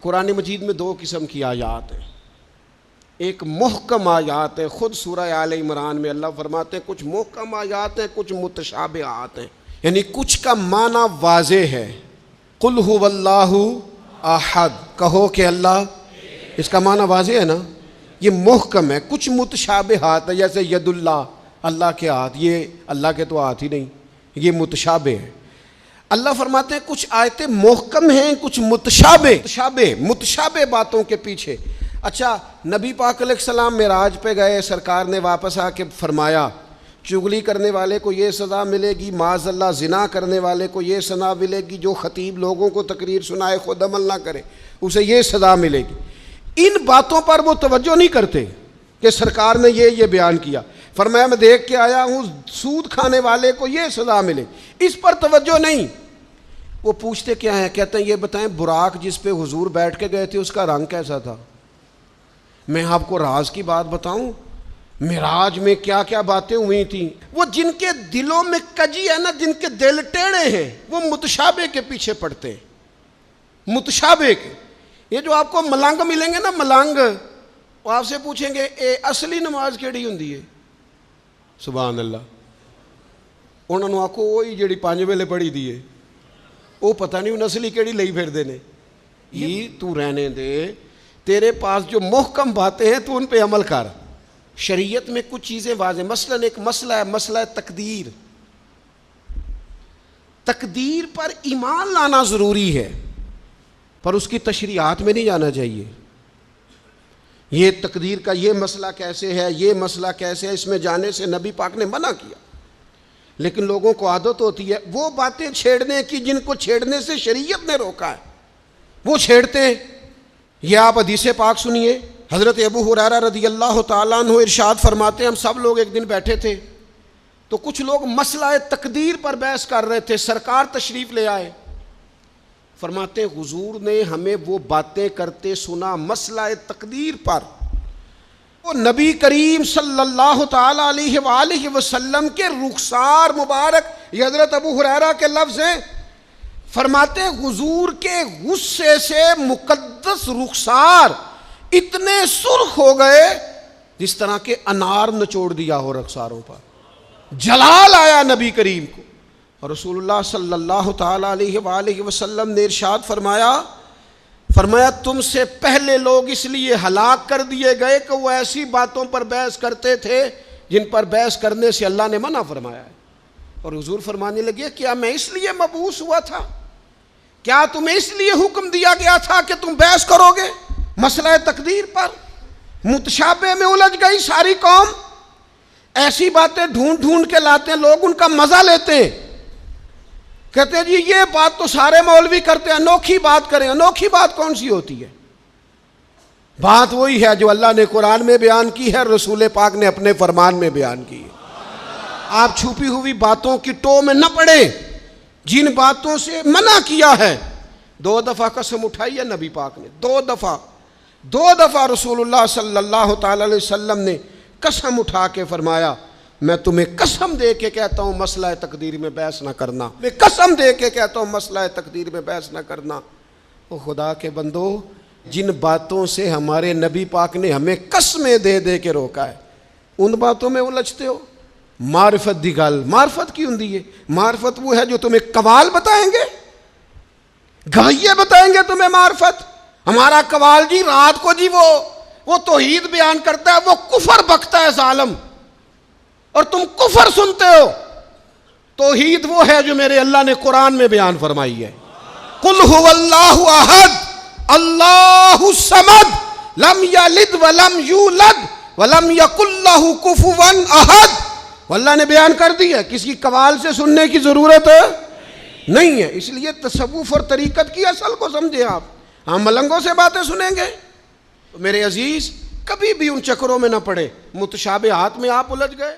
قرآن مجید میں دو قسم کی آیات ہیں، ایک محکم آیات ہے۔ خود سورہ آل عمران میں اللہ فرماتے ہیں کچھ محکم آیات ہیں، کچھ متشابہات ہیں، یعنی کچھ کا معنی واضح ہے۔ قل هو اللہ احد، کہو کہ اللہ، اس کا معنی واضح ہے نا، یہ محکم ہے۔ کچھ متشابہات ہے، جیسے ید اللہ، اللہ کے ہاتھ، یہ اللہ کے تو ہاتھ ہی نہیں، یہ متشابہ ہے۔ اللہ فرماتے ہیں کچھ آیتیں محکم ہیں، کچھ متشابہ باتوں کے پیچھے۔ اچھا، نبی پاک علیہ السلام معراج پہ گئے، سرکار نے واپس آ کے فرمایا چغلی کرنے والے کو یہ سزا ملے گی، معاذ اللہ زنا کرنے والے کو یہ سزا ملے گی، جو خطیب لوگوں کو تقریر سنائے خود عمل نہ کرے اسے یہ سزا ملے گی۔ ان باتوں پر وہ توجہ نہیں کرتے کہ سرکار نے یہ بیان کیا۔ فرمایا میں دیکھ کے آیا ہوں سود کھانے والے کو یہ سزا ملے، اس پر توجہ نہیں۔ وہ پوچھتے کیا ہیں؟ کہتے ہیں یہ بتائیں براق جس پہ حضور بیٹھ کے گئے تھے اس کا رنگ کیسا تھا؟ میں آپ کو راز کی بات بتاؤں، معراج میں کیا کیا باتیں ہوئی تھیں۔ وہ جن کے دلوں میں کجی ہے نا، جن کے دل ٹیڑے ہیں، وہ متشابہ کے پیچھے پڑتے ہیں، متشابہ کے۔ یہ جو آپ کو ملنگ ملیں گے نا، ملنگ، وہ آپ سے پوچھیں گے اے اصلی نماز کیڑی ہوندی ہے؟ سبحان اللہ، انہوں نے آکھو وہی جڑی 5 ویلے پڑھی دی ہے، وہ پتہ نہیں نسلی کیڑی لئی پھر دینے۔ یہ تو رہنے دے، تیرے پاس جو محکم باتیں ہیں تو ان پہ عمل کر۔ شریعت میں کچھ چیزیں واضح، مثلا ایک مسئلہ ہے، مسئلہ تقدیر۔ تقدیر پر ایمان لانا ضروری ہے، پر اس کی تشریحات میں نہیں جانا چاہیے۔ یہ تقدیر کا یہ مسئلہ کیسے ہے، یہ مسئلہ کیسے ہے، اس میں جانے سے نبی پاک نے منع کیا۔ لیکن لوگوں کو عادت ہوتی ہے وہ باتیں چھیڑنے کی جن کو چھیڑنے سے شریعت نے روکا ہے، وہ چھیڑتے ہیں۔ یہ آپ حدیث پاک سنیے، حضرت ابو ہریرہ رضی اللہ تعالیٰ عنہ ارشاد فرماتے ہیں ہم سب لوگ ایک دن بیٹھے تھے تو کچھ لوگ مسئلہ تقدیر پر بحث کر رہے تھے، سرکار تشریف لے آئے۔ فرماتے ہیں حضور نے ہمیں وہ باتیں کرتے سنا مسئلہ تقدیر پر۔ وہ نبی کریم صلی اللہ تعالیٰ علیہ وآلہ وسلم کے رخسار مبارک، یہ حضرت ابو ہریرہ کے لفظ ہیں، فرماتے ہیں حضور کے غصے سے مقدس رخسار اتنے سرخ ہو گئے جس طرح کے انار نچوڑ دیا ہو رخساروں پر، جلال آیا نبی کریم کو۔ اور رسول اللہ صلی اللہ تعالیٰ علیہ وآلہ وسلم نے ارشاد فرمایا تم سے پہلے لوگ اس لیے ہلاک کر دیے گئے کہ وہ ایسی باتوں پر بحث کرتے تھے جن پر بحث کرنے سے اللہ نے منع فرمایا ہے۔ اور حضور فرمانے لگے کیا میں اس لیے مبعوث ہوا تھا؟ کیا تمہیں اس لیے حکم دیا گیا تھا کہ تم بحث کرو گے مسئلہ تقدیر پر؟ متشابہ میں الجھ گئی ساری قوم، ایسی باتیں ڈھونڈ ڈھونڈ کے لاتے ہیں، لوگ ان کا مزہ لیتے ہیں، کہتے ہیں جی یہ بات تو سارے مولوی کرتے ہیں، انوکھی بات کریں۔ انوکھی بات کون سی ہوتی ہے؟ بات وہی ہے جو اللہ نے قرآن میں بیان کی ہے، رسول پاک نے اپنے فرمان میں بیان کی ہے۔ آپ چھپی ہوئی باتوں کی ٹو میں نہ پڑیں، جن باتوں سے منع کیا ہے۔ 2 دفعہ قسم اٹھائی ہے نبی پاک نے، 2 دفعہ رسول اللہ صلی اللہ تعالی علیہ وسلم نے قسم اٹھا کے فرمایا میں تمہیں قسم دے کے کہتا ہوں مسئلہ تقدیر میں بحث نہ کرنا، میں قسم دے کے کہتا ہوں مسئلہ تقدیر میں بحث نہ کرنا۔ او خدا کے بندو، جن باتوں سے ہمارے نبی پاک نے ہمیں قسمیں دے دے کے روکا ہے ان باتوں میں الجھتے ہو۔ معرفت دی گل، معرفت کی ہوندی ہے؟ معرفت وہ ہے جو تمہیں قوال بتائیں گے، گویے بتائیں گے تمہیں معرفت۔ ہمارا قوال جی رات کو جی وہ توحید بیان کرتا ہے، وہ کفر بکتا ہے ظالم، اور تم کفر سنتے ہو۔ توحید وہ ہے جو میرے اللہ نے قرآن میں بیان فرمائی ہے، قل هو اللہ احد اللہ الصمد لم یلد ولم یولد ولم یکن لہ کفوا احد۔ اللہ نے بیان کر دی ہے، کسی قوال سے سننے کی ضرورت نہیں ہے۔ اس لیے تصوف اور طریقت کی اصل کو سمجھے آپ۔ ہم ملنگوں سے باتیں سنیں گے؟ میرے عزیز کبھی بھی ان چکروں میں نہ پڑے، متشابہات میں آپ الجھ گئے۔